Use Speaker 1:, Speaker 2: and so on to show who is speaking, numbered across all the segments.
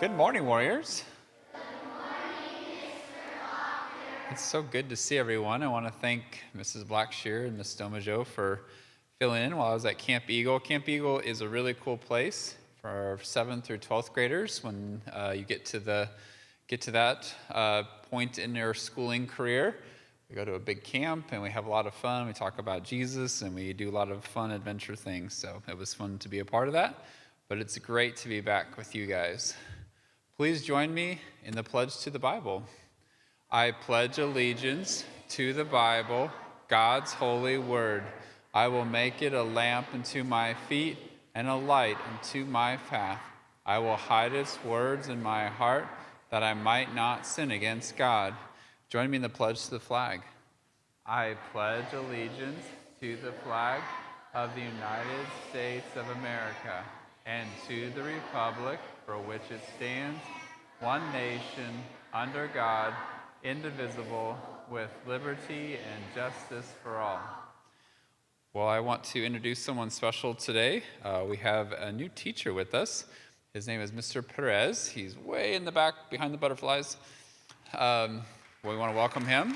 Speaker 1: Good morning, Warriors. It's so good to see everyone. I want to thank Mrs. Blackshear and Ms. Stomajo for filling in while I was at Camp Eagle. Camp Eagle is a really cool place for our 7th through 12th graders when you get to that point in their schooling career. We go to a big camp and we have a lot of fun. We talk about Jesus and we do a lot of fun adventure things. So it was fun to be a part of that. But it's great to be back with you guys. Please join me in the pledge to the Bible. I pledge allegiance to the Bible, God's holy word. I will make it a lamp unto my feet and a light unto my path. I will hide its words in my heart that I might not sin against God. Join me in the pledge to the flag. I pledge allegiance to the flag of the United States of America and to the republic for which it stands, one nation, under God, indivisible, with liberty and justice for all. Well, I want to introduce someone special today. We have a new teacher with us. His name is Mr. Perez. He's way in the back behind the butterflies. We want to welcome him.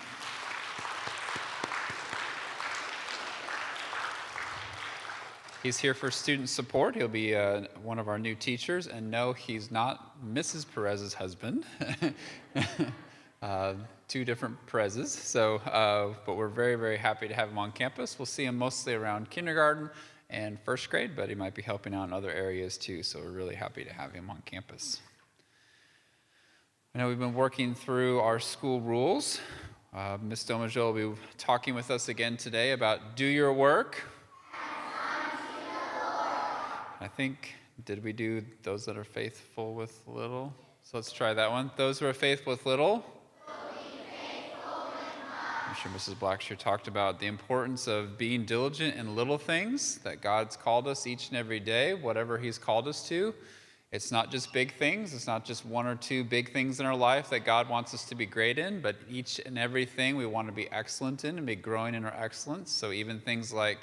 Speaker 1: He's here for student support. He'll be one of our new teachers. And no, he's not Mrs. Perez's husband. Two different Perez's. But we're very, very happy to have him on campus. We'll see him mostly around kindergarten and first grade, but he might be helping out in other areas too. So we're really happy to have him on campus. I know we've been working through our school rules. Ms. Domajo will be talking with us again today about do your work. I think, did we do those that are faithful with little? So let's try that one. Those who are faithful with little. I'm sure Mrs. Blackshear talked about the importance of being diligent in little things that God's called us each and every day, whatever he's called us to. It's not just big things. It's not just one or two big things in our life that God wants us to be great in, but each and everything we want to be excellent in and be growing in our excellence. So even things like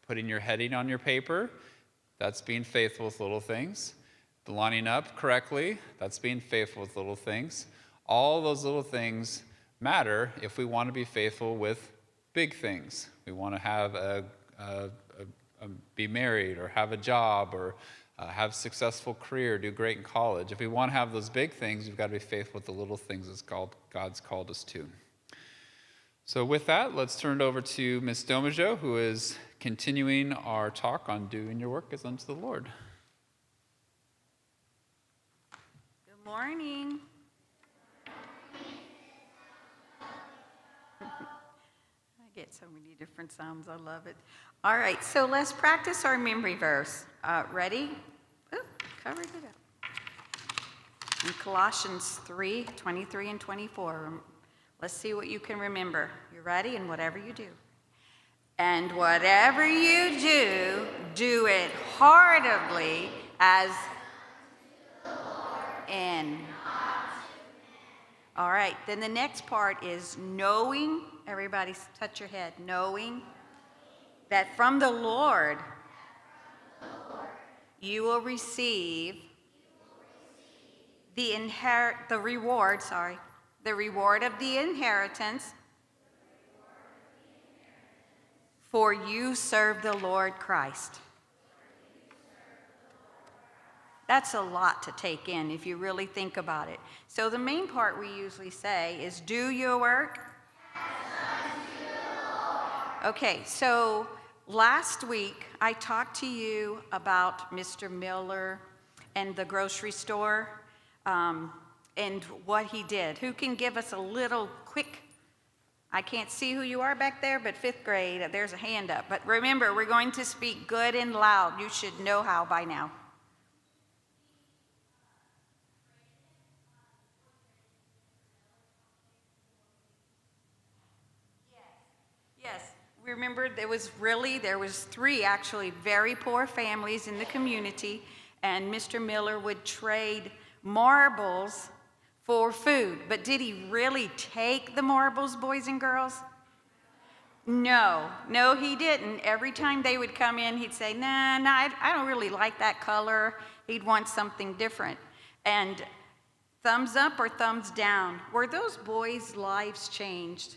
Speaker 1: putting your heading on your paper, that's being faithful with little things. The lining up correctly, that's being faithful with little things. All those little things matter if we want to be faithful with big things. We want to have be married or have a job or have a successful career, do great in college. If we want to have those big things, we've got to be faithful with the little things God's called us to. So with that, let's turn it over to Ms. Domajo, who is continuing our talk on doing your work as unto the Lord.
Speaker 2: Good morning. I get so many different sounds. I love it. All right, so let's practice our memory verse. Ready? Ooh, covered it up. In Colossians 3, 23 and 24. Let's see what you can remember. You ready? And whatever you do. And whatever you do, do it heartily as in. All right, then the next part is knowing, everybody touch your head, knowing that from the Lord you will receive the reward of the inheritance, for you serve the Lord Christ. That's a lot to take in if you really think about it. So the main part we usually say is do your work. Okay, so last week I talked to you about Mr. Miller and the grocery store and what he did. Who can give us a little quick, I can't see who you are back there, but 5th grade, there's a hand up. But remember, we're going to speak good and loud. You should know how by now. Yes. Remember, there was 3 actually very poor families in the community, and Mr. Miller would trade marbles for food. But did he really take the marbles, boys and girls? No, he didn't. Every time they would come in, he'd say, nah, I don't really like that color. He'd want something different. And Thumbs up or thumbs down? Were those boys' lives changed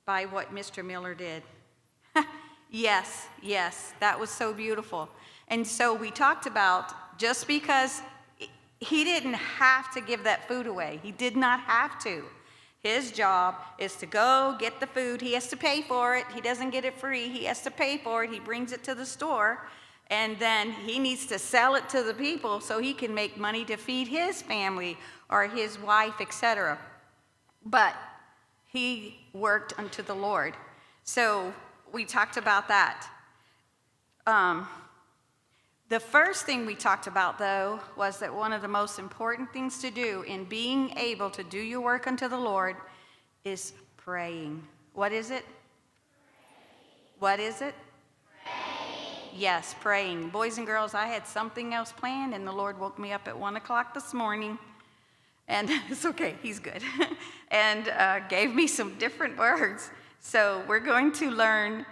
Speaker 2: by what Mr. Miller did? Yes, yes, that was so beautiful. And so we talked about just because he didn't have to give that food away. He did not have to. His job is to go get the food. He has to pay for it. He doesn't get it free. He has to pay for it. He brings it to the store, and then he needs to sell it to the people so he can make money to feed his family or his wife, etc. But he worked unto the Lord. So we talked about that. The first thing we talked about, though, was that one of the most important things to do in being able to do your work unto the Lord is praying. What is it? What is it? Praying. Yes, praying. Boys and girls, I had something else planned, and the Lord woke me up at 1 o'clock this morning. And it's okay, he's good. And gave me some different words. So we're going to learn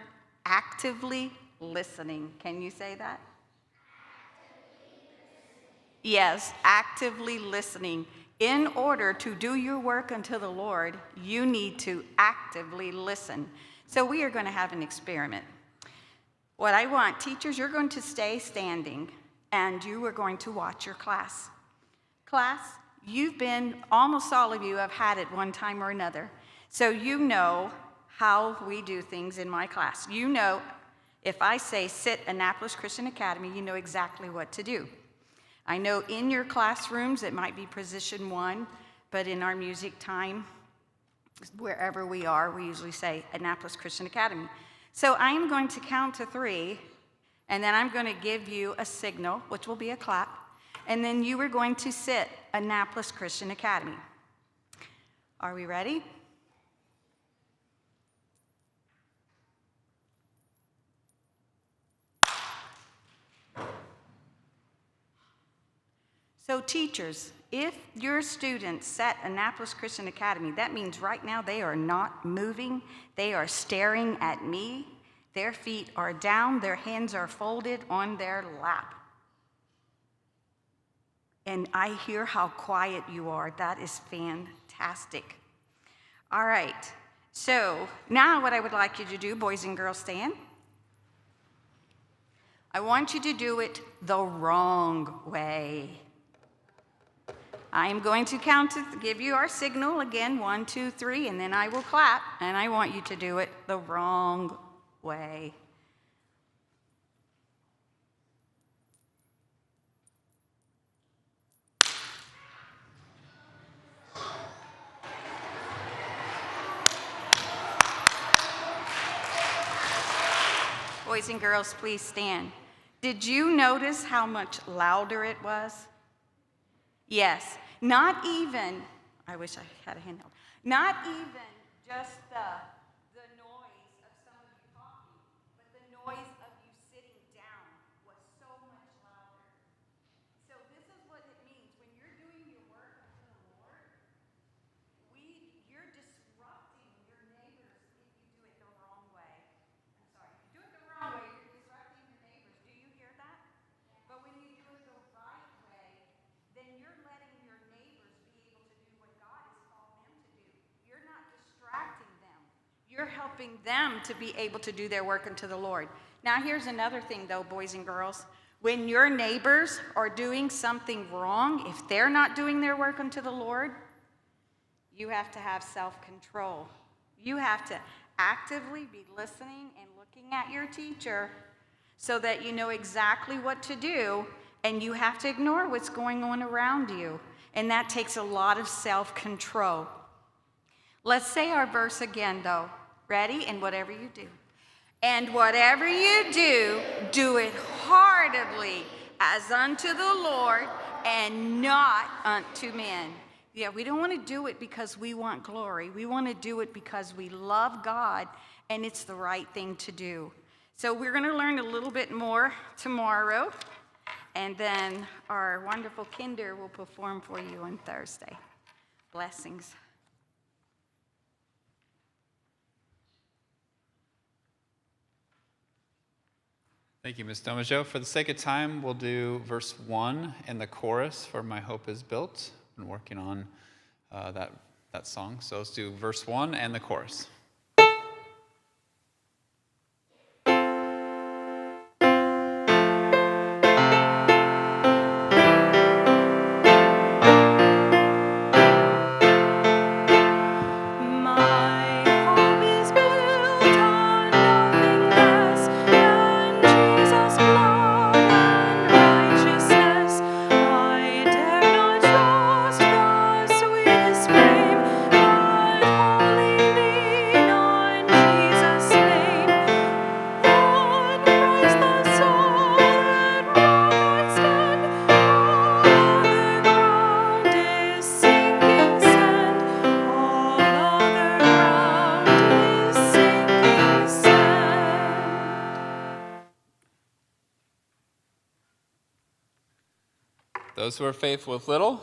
Speaker 2: actively listening. Can you say that? Yes, actively listening. In order to do your work unto the Lord, you need to actively listen. So we are going to have an experiment. What I want, teachers, you're going to stay standing, and you are going to watch your class. Class, almost all of you have had it one time or another. So you know how we do things in my class. You know, if I say sit Annapolis Christian Academy, you know exactly what to do. I know in your classrooms it might be position 1, but in our music time, wherever we are, we usually say Annapolis Christian Academy. So I am going to count to 3, and then I'm going to give you a signal, which will be a clap, and then you are going to sit Annapolis Christian Academy. Are we ready? So teachers, if your students sat Annapolis Christian Academy, that means right now they are not moving. They are staring at me. Their feet are down. Their hands are folded on their lap. And I hear how quiet you are. That is fantastic. All right. So now what I would like you to do, boys and girls, stand. I want you to do it the wrong way. I am going to count to give you our signal again, 1, 2, 3, and then I will clap, and I want you to do it the wrong way. Boys and girls, please stand. Did you notice how much louder it was? Yes, not even, I wish I had a handheld, not even just the noise of some of you talking, but the noise of you sitting down was so much louder. So this is what it means. When you're doing your work unto the Lord, you're disrupting your neighbors if you do it the wrong way. I'm sorry, if you do it the wrong way, you're disrupting your neighbors. Do you hear that? But when you do it the right way, then you're letting your neighbors be able to do what God has called them to do. You're not distracting them. You're helping them to be able to do their work unto the Lord. Now here's another thing though, boys and girls. When your neighbors are doing something wrong, if they're not doing their work unto the Lord, you have to have self-control. You have to actively be listening and looking at your teacher so that you know exactly what to do, and you have to ignore what's going on around you. And that takes a lot of self-control. Let's say our verse again, though. Ready? And whatever you do. And whatever you do, do it heartily as unto the Lord and not unto men. Yeah, we don't want to do it because we want glory. We want to do it because we love God, and it's the right thing to do. So we're going to learn a little bit more tomorrow, and then our wonderful Kinder will perform for you on Thursday. Blessings.
Speaker 1: Thank you, Ms. Domajo. For the sake of time, we'll do verse 1 and the chorus for My Hope is Built. been working on that song. So let's do verse 1 and the chorus. Those who are faithful with little,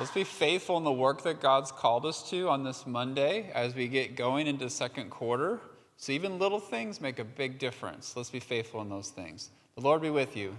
Speaker 1: let's be faithful in the work that God's called us to on this Monday as we get going into second quarter. So even little things make a big difference. Let's be faithful in those things. The Lord be with you.